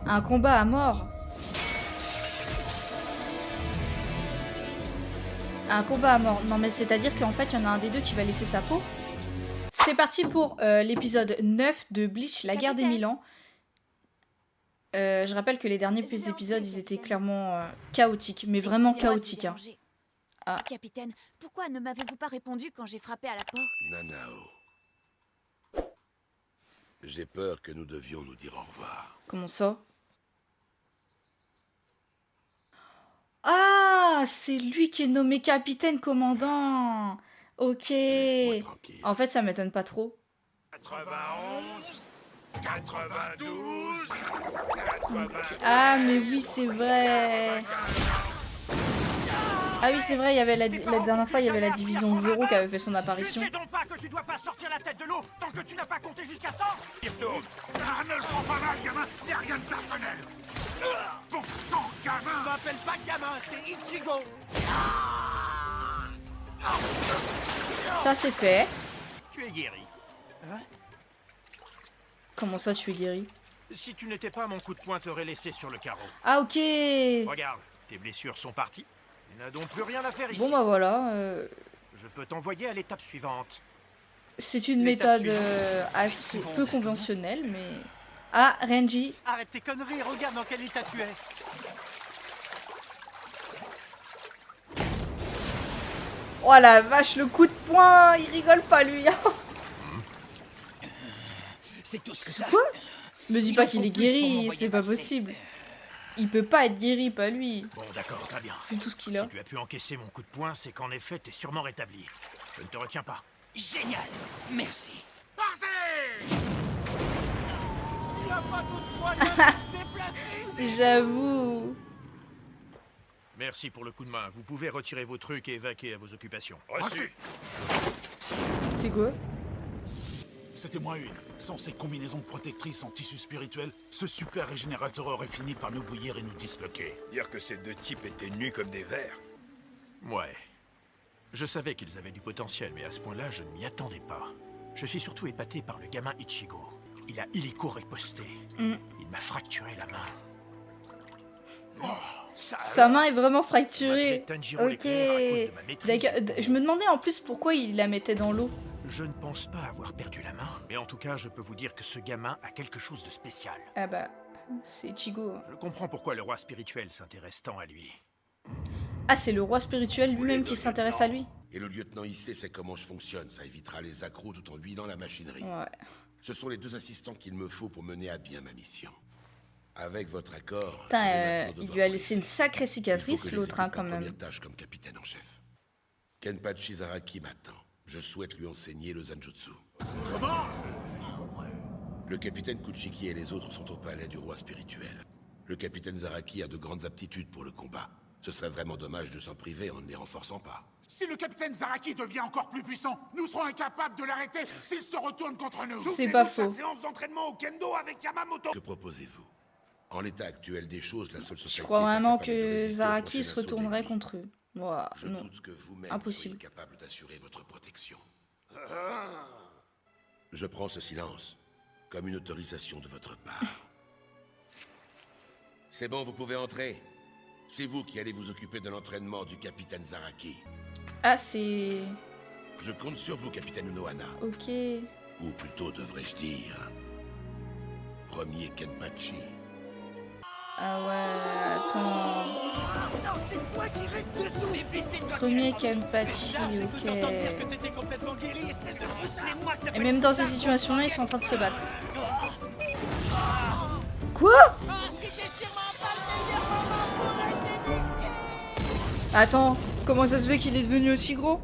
Un combat à mort. Un combat à mort. Non mais c'est-à-dire qu'en fait, il y en a un des deux qui va laisser sa peau. C'est parti pour l'épisode 9 de Bleach, la guerre des 1000 ans. Je rappelle que les derniers épisodes, ils étaient clairement chaotiques, mais vraiment chaotiques. Hein. Ah. Capitaine, pourquoi ne m'avez-vous pas répondu quand j'ai frappé à la porte? Nanao. J'ai peur que nous devions nous dire au revoir. Comment ça? Ah, c'est lui qui est nommé capitaine commandant. Ok. Laisse-moi tranquille. En fait, ça m'étonne pas trop. 91, 92, 93. Ah, mais oui, c'est vrai. Ah oui, c'est vrai, il y avait la dernière fois, il y avait la division 0 qui avait fait son apparition. Tu sais donc pas que tu dois pas sortir la tête de l'eau tant que tu n'as pas compté jusqu'à 100. Il retourne. Ah, ne le prends pas mal, gamin. Il n'y a rien de personnel. Pour 100 gamins. Ne m'appelle pas gamin, c'est Ichigo. Ça, c'est fait. Tu es guéri. Hein? Comment ça, tu es guéri? Si tu n'étais pas, mon coup de poing t'aurait laissé sur le carreau. Ah, ok. Regarde, tes blessures sont parties. Il n'a donc plus rien à faire ici. Bon, bah voilà. Je peux t'envoyer à l'étape suivante. C'est une méthode assez peu conventionnelle, mais... Ah, Renji. Arrête tes conneries, regarde dans quel état tu es. Oh la vache, le coup de poing, il rigole pas lui. C'est tout ce que ça. Quoi? Me dis pas qu'il est guéri, c'est pas possible. Il peut pas être guéri, pas lui. Bon, d'accord, très bien. Vu tout ce qu'il a. Si tu as pu encaisser mon coup de poing, c'est qu'en effet, t'es sûrement rétabli. Je ne te retiens pas. Génial. Merci. Partez. Il n'y a pas d'autre moyen de se déplacer. J'avoue. Merci pour le coup de main. Vous pouvez retirer vos trucs et évacuer à vos occupations. Reçu. C'est quoi? C'était moins une. Sans ces combinaisons protectrices en tissu spirituel, ce super régénérateur aurait fini par nous bouillir et nous disloquer. Dire que ces deux types étaient nus comme des vers. Ouais. Je savais qu'ils avaient du potentiel, mais à ce point-là, je ne m'y attendais pas. Je suis surtout épaté par le gamin Ichigo. Il a illico riposté. Il m'a fracturé la main. Sa main est vraiment fracturée. Tanjiro Ok. l'éclair à cause de ma maîtrise. D'accord. Je me demandais en plus pourquoi il la mettait dans l'eau. Je ne pense pas avoir perdu la main, mais en tout cas, je peux vous dire que ce gamin a quelque chose de spécial. Ah bah, c'est Ichigo. Je comprends pourquoi le roi spirituel s'intéresse tant à lui. Ah, c'est le roi spirituel lui-même qui s'intéresse à lui. Et le lieutenant ici sait comment je fonctionne. Ça évitera les accros tout en huilant la machinerie. Ouais. Ce sont les deux assistants qu'il me faut pour mener à bien ma mission. Avec votre accord, Putain, je vais maintenant il devoir lui a vous laissé laisser. une sacrée Il faut cicatrice, que l'autre, hein, j'exécute quand ma même. première tâche comme capitaine en chef. Kenpachi Zaraki m'attend. Je souhaite lui enseigner le Zanjutsu. Le capitaine Kuchiki et les autres sont au palais du roi spirituel. Le capitaine Zaraki a de grandes aptitudes pour le combat. Ce serait vraiment dommage de s'en priver en ne les renforçant pas. Si le capitaine Zaraki devient encore plus puissant, nous serons incapables de l'arrêter s'il se retourne contre nous. C'est pas faux. Séance d'entraînement au kendo avec Yamamoto. Que proposez-vous? En l'état actuel des choses, la seule société... Je crois est vraiment incapable de que résister au Zaraki prochain se assaut retournerait d'ennemis. contre eux. Ouah, Je non. doute que vous-même Impossible. soyez capable d'assurer votre protection. Je prends ce silence comme une autorisation de votre part. C'est bon, vous pouvez entrer. C'est vous qui allez vous occuper de l'entraînement du capitaine Zaraki. Ah, c'est... Je compte sur vous, capitaine Unohana. Ok. Ou plutôt, devrais-je dire... Premier Kenpachi. Ah ouais, attends... Non, c'est toi qui restes dessous. Et puis c'est toi Premier qui restes Kenpachi, là, je peux t'entendre dire que ok. t'étais complètement guéri, espèce de fou. C'est moi qui Et même dans ces situations-là, ils sont en train de se battre. Quoi? Attends, comment ça se fait qu'il est devenu aussi gros?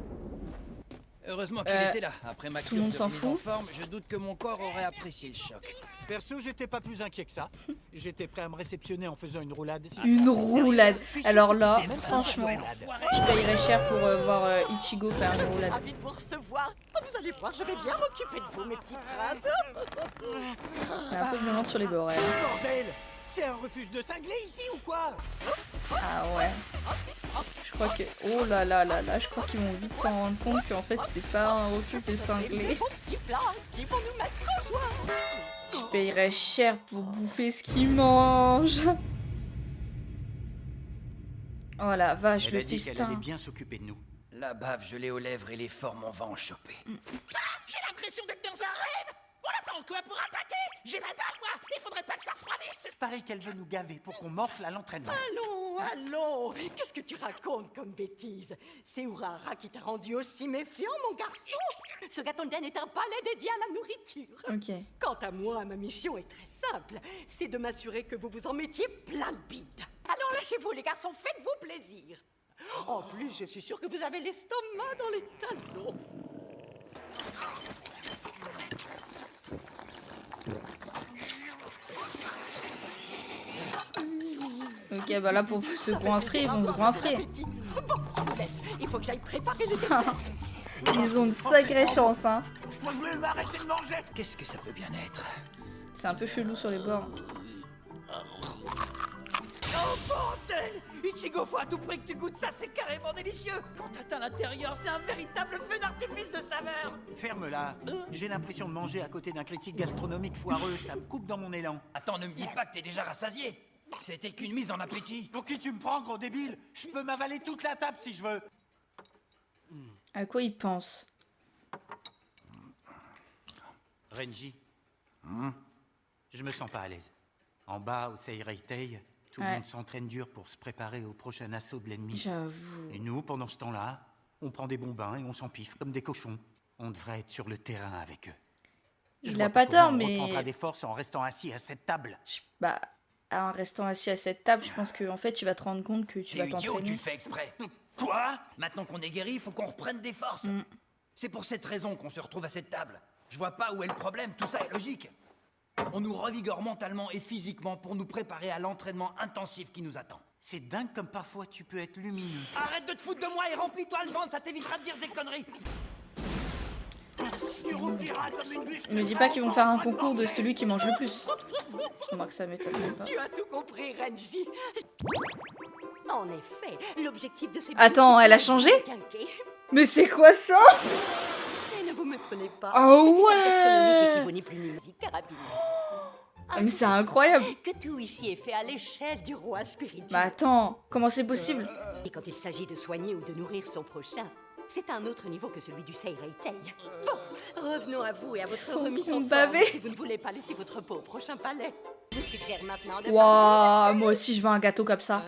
Heureusement qu'il était là. Après ma tout le monde cure de s'en remise en fout. forme, je doute que mon corps aurait apprécié le choc. Perso, j'étais pas plus inquiet que ça. J'étais prêt à me réceptionner en faisant une roulade. Une roulade. Alors là, C'est même pas franchement, une roulade. je payerais cher pour voir Ichigo faire une Je suis roulade. ravie de vous recevoir. Oh, vous allez voir, je vais bien m'occuper de vous, mes petits princes. Un peu violente sur les bords, elle. Bordel! C'est un refuge de cinglés ici ou quoi? Ah ouais. Je crois que... Oh là là là là, je crois qu'ils vont vite s'en rendre compte qu'en fait, c'est pas un refuge de cinglés. Des bons petits plats qui vont nous mettre en joie. payerais cher pour bouffer ce qu'il mange. Oh la vache, Elle le a dit qu'elle allait festin. bien s'occuper de nous. La bave gelée aux lèvres et les formes, on va en choper. J'ai l'impression d'être dans un rêve. On attend quoi pour attaquer? J'ai la dalle, moi. Il faudrait pas que ça refroidisse. Il paraît qu'elle veut nous gaver pour qu'on morfle à l'entraînement. Allons, allons. Qu'est-ce que tu racontes comme bêtise? C'est Urara qui t'a rendu aussi méfiant, mon garçon. Ce Gatonden est un palais dédié à la nourriture. Ok. Quant à moi, ma mission est très simple. C'est de m'assurer que vous vous en mettiez plein le bide. Alors lâchez-vous, les garçons, faites-vous plaisir. En plus, je suis sûre que vous avez l'estomac dans les talons. Ok, bah là pour se goinfrer, ils vont se goinfrer. Bon, je vous laisse. Il faut que j'aille préparer le dessert. Ils ont de sacrées chances, hein. Je peux plus arrêter de manger. Qu'est-ce que ça peut bien être? C'est un peu chelou sur les bords. Oh bordel! Ichigo, faut à tout prix que tu goûtes ça, c'est carrément délicieux! Quand t'atteins l'intérieur, c'est un véritable feu d'artifice de saveur! Ferme-la. J'ai l'impression de manger à côté d'un critique gastronomique foireux. Ça me coupe dans mon élan. Attends, ne me dis pas que t'es déjà rassasié! C'était qu'une mise en appétit! Pour qui tu me prends, gros débile? Je peux m'avaler toute la table si je veux. À quoi ils pensent? Renji, je me sens pas à l'aise. En bas, au Seireitei, tout le Ouais. monde s'entraîne dur pour se préparer au prochain assaut de l'ennemi. J'avoue. Et nous, pendant ce temps-là, on prend des bons bains et on s'empiffe comme des cochons. On devrait être sur le terrain avec eux. Je Il vois a pas comment tort, on mais... reprendra des forces en restant assis à cette table. Bah, en restant assis à cette table, je pense que en fait, tu vas te rendre compte que tu T'es vas idiot, tu t'entraîner. le fais exprès! Quoi? Maintenant qu'on est guéri, il faut qu'on reprenne des forces! C'est pour cette raison qu'on se retrouve à cette table. Je vois pas où est le problème, tout ça est logique. On nous revigore mentalement et physiquement pour nous préparer à l'entraînement intensif qui nous attend. C'est dingue comme parfois tu peux être lumineux. Arrête de te foutre de moi et remplis-toi le ventre, ça t'évitera de dire des conneries! Tu roupiras comme une bûche. Me dis pas qu'ils vont faire un concours de celui qui mange le plus. Moi que ça m'étonne même pas. Tu as tout compris, Renji. En effet, l'objectif de ces... Attends, elle a changé? Quinquet. Mais c'est quoi ça? Et ne vous méprenez pas. Oh C'est une ouais! gastronomique qui vaut ni plus ni moins que carabine. Ah, mais c'est incroyable. Que tout ici est fait à l'échelle du roi spirituel. Bah attends, comment c'est possible? Et quand il s'agit de soigner ou de nourrir son prochain, c'est un autre niveau que celui du Seireitei. Bon, revenons à vous et à votre Son remise tronc en bavé. forme si vous ne voulez pas laisser votre peau au prochain palais. Je vous suggère maintenant de... Waouh, moi aussi je veux un gâteau comme ça.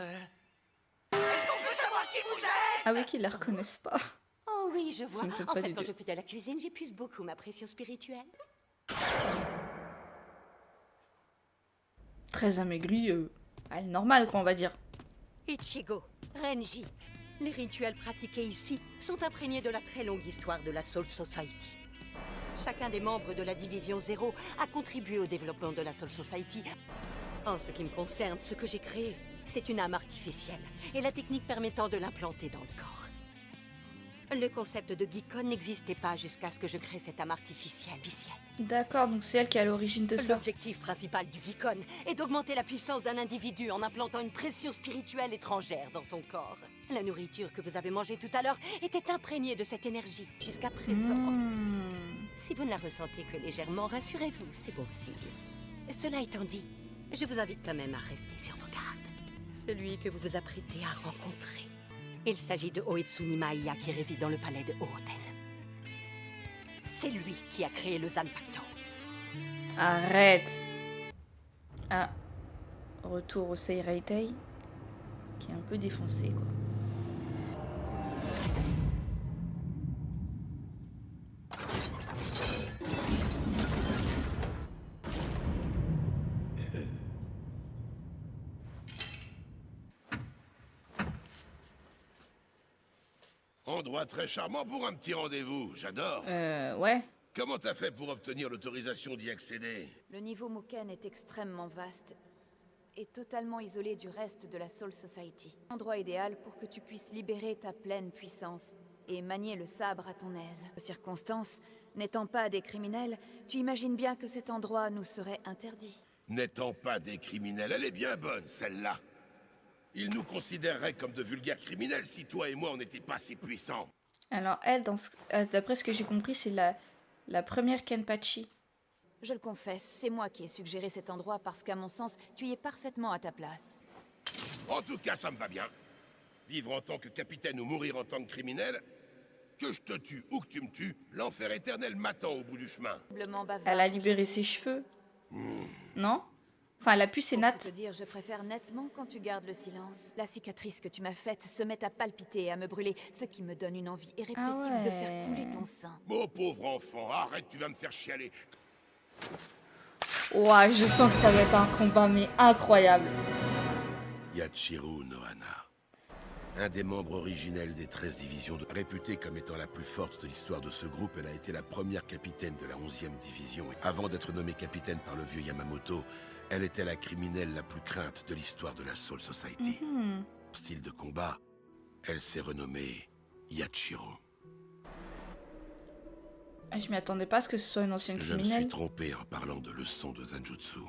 Ah oui, qu'ils la reconnaissent pas. Oh oui, je vois. Ça me tombe En pas fait, du quand tout. je fais de la cuisine, j'épuise beaucoup ma pression spirituelle. Très amaigrie, elle est normale quoi, on va dire. Ichigo, Renji, les rituels pratiqués ici sont imprégnés de la très longue histoire de la Soul Society. Chacun des membres de la Division 0 a contribué au développement de la Soul Society. En ce qui me concerne, ce que j'ai créé, c'est une âme artificielle et la technique permettant de l'implanter dans le corps. Le concept de Gikon n'existait pas jusqu'à ce que je crée cette âme artificielle. D'accord, donc c'est elle qui est à l'origine de ça. L'objectif principal du Gikon est d'augmenter la puissance d'un individu en implantant une pression spirituelle étrangère dans son corps. La nourriture que vous avez mangée tout à l'heure était imprégnée de cette énergie jusqu'à présent. Si vous ne la ressentez que légèrement, rassurez-vous, c'est bon signe. Cela étant dit, je vous invite quand même à rester sur vos gardes. Celui que vous vous apprêtez à rencontrer. Il s'agit de Oetsumi Maiya qui réside dans le palais de Ooten. C'est lui qui a créé le Zanpakuto. Arrête. Ah, retour au Seireitei, qui est un peu défoncé quoi. Endroit très charmant pour un petit rendez-vous, j'adore. Ouais. Comment t'as fait pour obtenir l'autorisation d'y accéder? Le niveau Muken est extrêmement vaste et totalement isolé du reste de la Soul Society. Endroit idéal pour que tu puisses libérer ta pleine puissance et manier le sabre à ton aise. Circonstances, n'étant pas des criminels, tu imagines bien que cet endroit nous serait interdit. N'étant pas des criminels, elle est bien bonne, celle-là. Ils nous considéreraient comme de vulgaires criminels si toi et moi on n'était pas si puissants. Alors elle, d'après ce que j'ai compris, c'est la première Kenpachi. Je le confesse, c'est moi qui ai suggéré cet endroit parce qu'à mon sens, tu y es parfaitement à ta place. En tout cas, ça me va bien. Vivre en tant que capitaine ou mourir en tant que criminel, que je te tue ou que tu me tues, l'enfer éternel m'attend au bout du chemin. Doublement bavard. Elle a libéré ses cheveux. Non? Enfin, elle a pu ses Pour nattes. te dire, je préfère nettement quand tu gardes le silence. La cicatrice que tu m'as faite se met à palpiter et à me brûler, ce qui me donne une envie irrépressible de faire couler ton sang. Mon pauvre enfant, arrête, tu vas me faire chialer. Ouah, je sens que ça va être un combat, mais incroyable. Yachiru Nohana, un des membres originels des 13 divisions, réputée comme étant la plus forte de l'histoire de ce groupe, elle a été la première capitaine de la 11e division. Avant d'être nommée capitaine par le vieux Yamamoto, elle était la criminelle la plus crainte de l'histoire de la Soul Society. Style de combat, elle s'est renommée Yachiru. Je m'y attendais pas à ce que ce soit une ancienne Je me suis criminelle. trompé en parlant de leçons de Zanjutsu.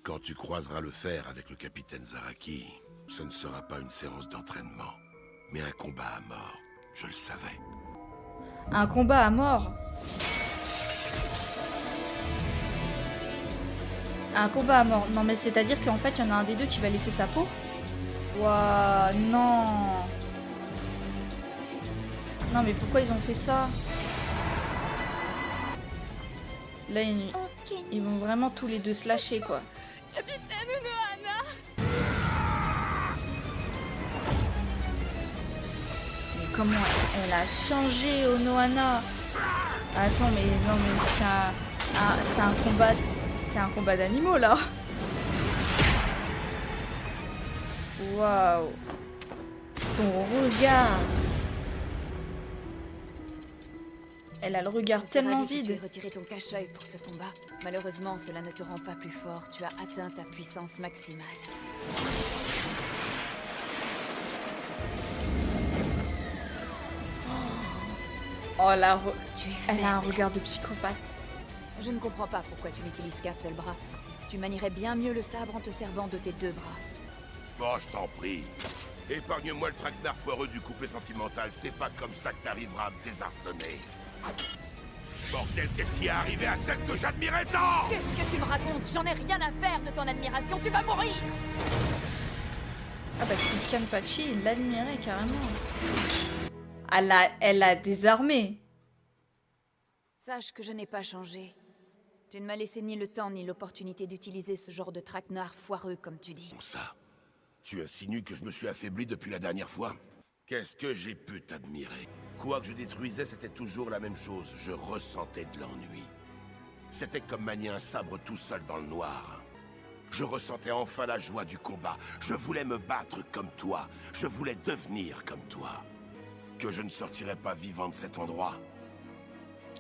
Quand tu croiseras le fer avec le capitaine Zaraki, ce ne sera pas une séance d'entraînement, mais un combat à mort. Je le savais. Un combat à mort. Un combat à mort. Non, mais c'est-à-dire qu'en fait, il y en a un des deux qui va laisser sa peau. Ouah, non. Non, mais pourquoi ils ont fait ça? Là, ils vont vraiment tous les deux se lâcher, quoi. Capitaine Unohana! Mais comment elle a changé, Nohana? Attends, mais non, mais c'est un combat... C'est un combat d'animaux, là. Waouh. Son regard. Elle a le regard Je suis tellement ravie que tu aies vide. retiré ton cache-œil pour ce combat. Malheureusement, cela ne te rend pas plus fort. Tu as atteint ta puissance maximale. Oh, Tu es elle a un faible. regard de psychopathe. Je ne comprends pas pourquoi tu n'utilises qu'un seul bras. Tu manierais bien mieux le sabre en te servant de tes deux bras. Bon, je t'en prie. Épargne-moi le traquenard foireux du couplet sentimental. C'est pas comme ça que t'arriveras à me désarçonner. Bordel, qu'est-ce qui est arrivé à celle que j'admirais tant? Qu'est-ce que tu me racontes? J'en ai rien à faire de ton admiration, tu vas mourir! Ah bah, Kenpachi, il l'admirait carrément. Elle a désarmé. Sache que je n'ai pas changé. Tu ne m'as laissé ni le temps ni l'opportunité d'utiliser ce genre de traquenard foireux, comme tu dis. Bon ça, tu insinues que je me suis affaibli depuis la dernière fois? Qu'est-ce que j'ai pu t'admirer? Quoi que je détruisais, c'était toujours la même chose. Je ressentais de l'ennui. C'était comme manier un sabre tout seul dans le noir. Je ressentais enfin la joie du combat. Je voulais me battre comme toi. Je voulais devenir comme toi. Que je ne sortirais pas vivant de cet endroit.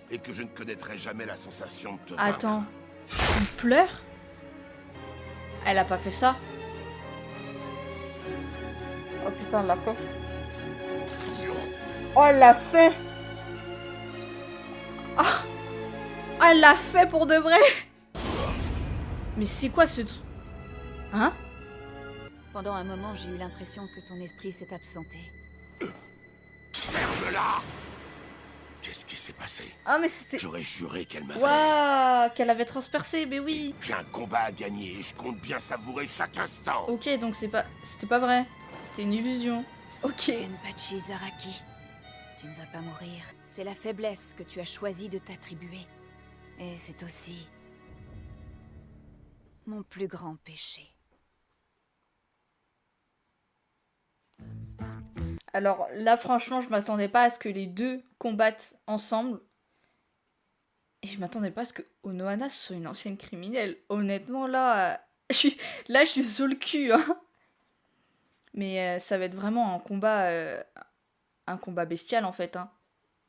Et que je ne connaîtrais jamais la sensation de te vaincre. Attends, il pleure? Elle a pas fait ça? Oh putain, elle l'a fait. Oh, elle l'a fait! Oh, elle l'a fait pour de vrai! Mais c'est quoi ce... Hein? Pendant un moment, j'ai eu l'impression que ton esprit s'est absenté. Ferme-la! Qu'est-ce qui s'est passé? Ah mais c'était... J'aurais juré qu'elle m'avait... Waouh! Qu'elle avait transpercé, mais oui! J'ai un combat à gagner et je compte bien savourer chaque instant. Ok, donc c'était pas vrai. C'était une illusion. Ok. Kenpachi Zaraki, tu ne vas pas mourir. C'est la faiblesse que tu as choisi de t'attribuer. Et c'est aussi... mon plus grand péché. Alors là, franchement, je m'attendais pas à ce que les deux combattent ensemble. Et je m'attendais pas à ce que Onohana soit une ancienne criminelle. Honnêtement, là, je suis sur le cul. Hein. Mais ça va être vraiment un combat bestial, en fait. Hein.